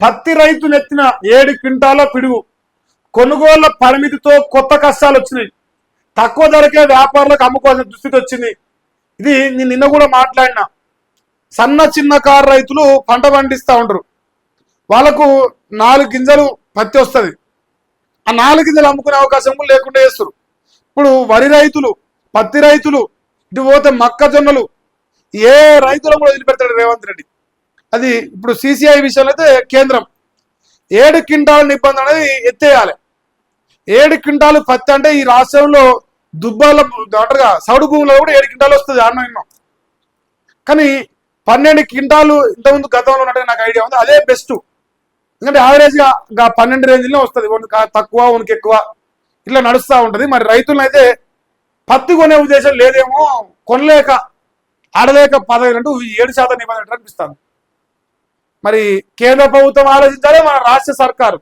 పత్తి రైతు నెత్తిన 7 క్వింటాల పిడుగు. కొనుగోళ్ల పరిమితితో కొత్త కష్టాలు వచ్చినాయి. తక్కువ ధరకే వ్యాపారులకు అమ్ముకోవాల్సిన దుస్థితి వచ్చింది. ఇది నేను నిన్న కూడా మాట్లాడినా. సన్న చిన్న కారు రైతులు పంట పండిస్తూ ఉంటారు. వాళ్ళకు 4 గింజలు పత్తి వస్తుంది. ఆ 4 గింజలు అమ్ముకునే అవకాశం కూడా లేకుండా చేస్తారు. ఇప్పుడు వరి రైతులు, పత్తి రైతులు, ఇటు పోతే మొక్కజొన్నలు, ఏ రైతులను కూడా వదిలిపెడతాడు రేవంత్ రెడ్డి. అది ఇప్పుడు సిసిఐ విషయంలో అయితే కేంద్రం 7 క్వింటాల నిబంధన అనేది ఎత్తేయాలి. 7 క్వింటాలు పత్తి అంటే ఈ రాష్ట్రంలో దుబ్బాల డాక్టర్గా సౌడు భూములో కూడా 7 క్వింటాలు వస్తుంది అన్న. కానీ 12 క్వింటాలు ఇంతకుముందు గతంలో ఉన్నట్టుగా నాకు ఐడియా ఉంది. అదే బెస్ట్. ఎందుకంటే యావరేజ్గా 12 రేంజ్లో వస్తుంది. తక్కువ ఉనికి ఎక్కువ ఇట్లా నడుస్తూ ఉంటుంది. మరి రైతులను అయితే పత్తి కొనే ఉద్దేశం లేదేమో, కొనలేక ఆడలేక 15 7% నిబంధన అనిపిస్తాను. మరి కేంద్ర ప్రభుత్వం ఆలోచించాలి, మన రాష్ట్ర సర్కారు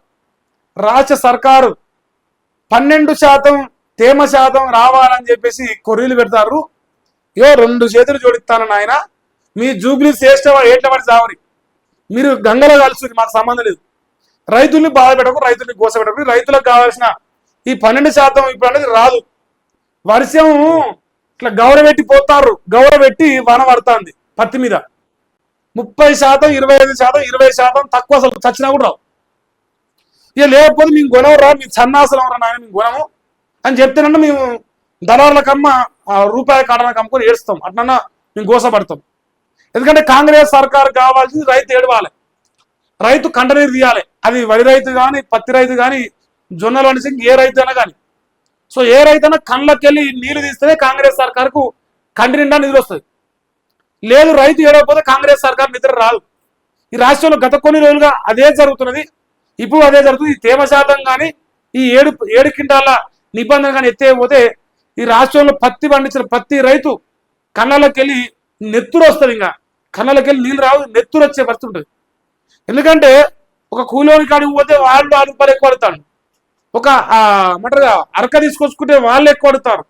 12% తేమ శాతం రావాలని చెప్పేసి కొర్రీలు పెడతారు. 2 చేతులు జోడిస్తానని ఆయన, మీ జూబ్లీ శ్రేష్ఠ ఏట్ల పడి చావరి, మీరు గంగలో కలుస్తుంది, మాకు సంబంధం లేదు. రైతుల్ని బాధ పెట్టకు, రైతుల్ని గోస పెట్టకు. రైతులకు కావాల్సిన ఈ 12% ఇప్పుడు అనేది రాదు. వర్షం ఇట్లా గౌరవెట్టి పోతారు, గౌరవెట్టి వాన పడుతుంది పత్తి మీద. 30%, 25%, 20% తక్కువ, అసలు చచ్చినా కూడా రావు. ఇక లేకపోతే మేము కొనవు రా, మీ సన్నాసనం రా నాయన, మేము కొనము అని చెప్తేనన్నా మేము దళారులకమ్మ రూపాయి కాడనకు అమ్ముకొని ఏడుస్తాం, అట్లన్నా మేము గోసపడతాం. ఎందుకంటే కాంగ్రెస్ సర్కారు కావాల్సింది రైతు ఏడవాలి, రైతు కంటనీరు తీయాలి. అది వరి రైతు కానీ, పత్తి రైతు కానీ, జొన్నలు అనేసి ఏ రైతు అయినా కానీ. సో ఏ రైతైనా కళ్ళకెళ్ళి నీళ్లు తీస్తేనే కాంగ్రెస్ సర్కారుకు కంటి నిండా నిధులు వస్తుంది. లేదు రైతు ఏడవకపోతే కాంగ్రెస్ సర్కారు నిద్ర రాదు. ఈ రాష్ట్రంలో గత కొన్ని రోజులుగా అదే జరుగుతున్నది, ఇప్పుడు అదే జరుగుతుంది. ఈ తేమ శాతం కానీ, ఈ 7 క్వింటాల నిబంధన కానీ ఎత్తేయకపోతే ఈ రాష్ట్రంలో పత్తి పండించిన ప్రతి రైతు కళ్ళకి వెళ్ళి నెత్తురు వస్తుంది. ఇంకా కళ్ళకి వెళ్ళి నీళ్ళు రావు, నెత్తురు వచ్చే పరిస్థితి ఉంటుంది. ఎందుకంటే ఒక కూలోని కాడికి పోతే వాళ్ళు 6 రూపాయలు ఎక్కువ పడతాడు, ఒక ఏమంటారుగా అరక తీసుకొచ్చుకుంటే వాళ్ళు ఎక్కువ పడతారు,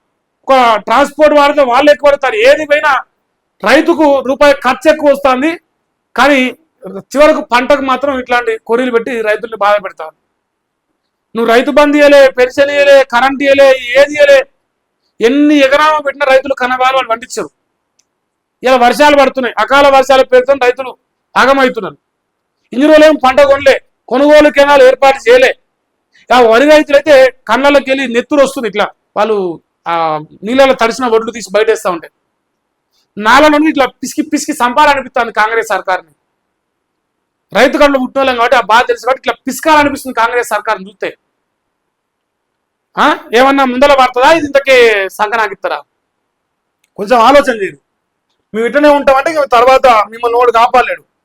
ఒక ట్రాన్స్పోర్ట్ వాడితే వాళ్ళు ఎక్కువ పడతారు. ఏది పోయినా రైతుకు రూపాయి ఖర్చు ఎక్కువ వస్తుంది. కానీ చివరకు పంటకు మాత్రం ఇట్లాంటి కొర్రీలు పెట్టి రైతుల్ని బాధ పెడతారు. నువ్వు రైతు బంధు ఇయలే, పెన్షన్ ఇయలే, కరెంట్ ఇయలే, ఏది ఇయలే, ఎన్ని ఎకరాలు పెట్టిన రైతులు కనబాలు వాళ్ళు పండించారు. ఇలా వర్షాలు పడుతున్నాయి, అకాల వర్షాలు పేరుతో రైతులు ఆగమవుతున్నారు. ఇన్ని రోజులేమో పంట కొనలే, కొనుగోలు కేంద్రాలు ఏర్పాటు చేయలే. ఆ వరి రైతులు అయితే కళ్ళకి వెళ్ళి నెత్తురు వస్తుంది. ఇట్లా వాళ్ళు నీళ్ళలో తడిసిన ఒడ్లు తీసి బయటేస్తూ ఉంటాయి. నాల నుండి ఇట్లా పిసికి పిసికి సంపాలనిపిస్తుంది కాంగ్రెస్ సర్కార్ని. రైతు కళ్ళు పుట్టినోళ్ళం కాబట్టి ఆ బాధ తెలుసు కాబట్టి ఇట్లా పిసికాలనిపిస్తుంది కాంగ్రెస్ సర్కార్ని చూస్తే. ఏమన్నా ముందల పడుతుందా, ఇది ఇంతకే సంకనాకిస్తారా? కొంచెం ఆలోచన చేయరు. మేము ఇట్లనే ఉంటామంటే తర్వాత మిమ్మల్ని నోడు కాపాడలేడు.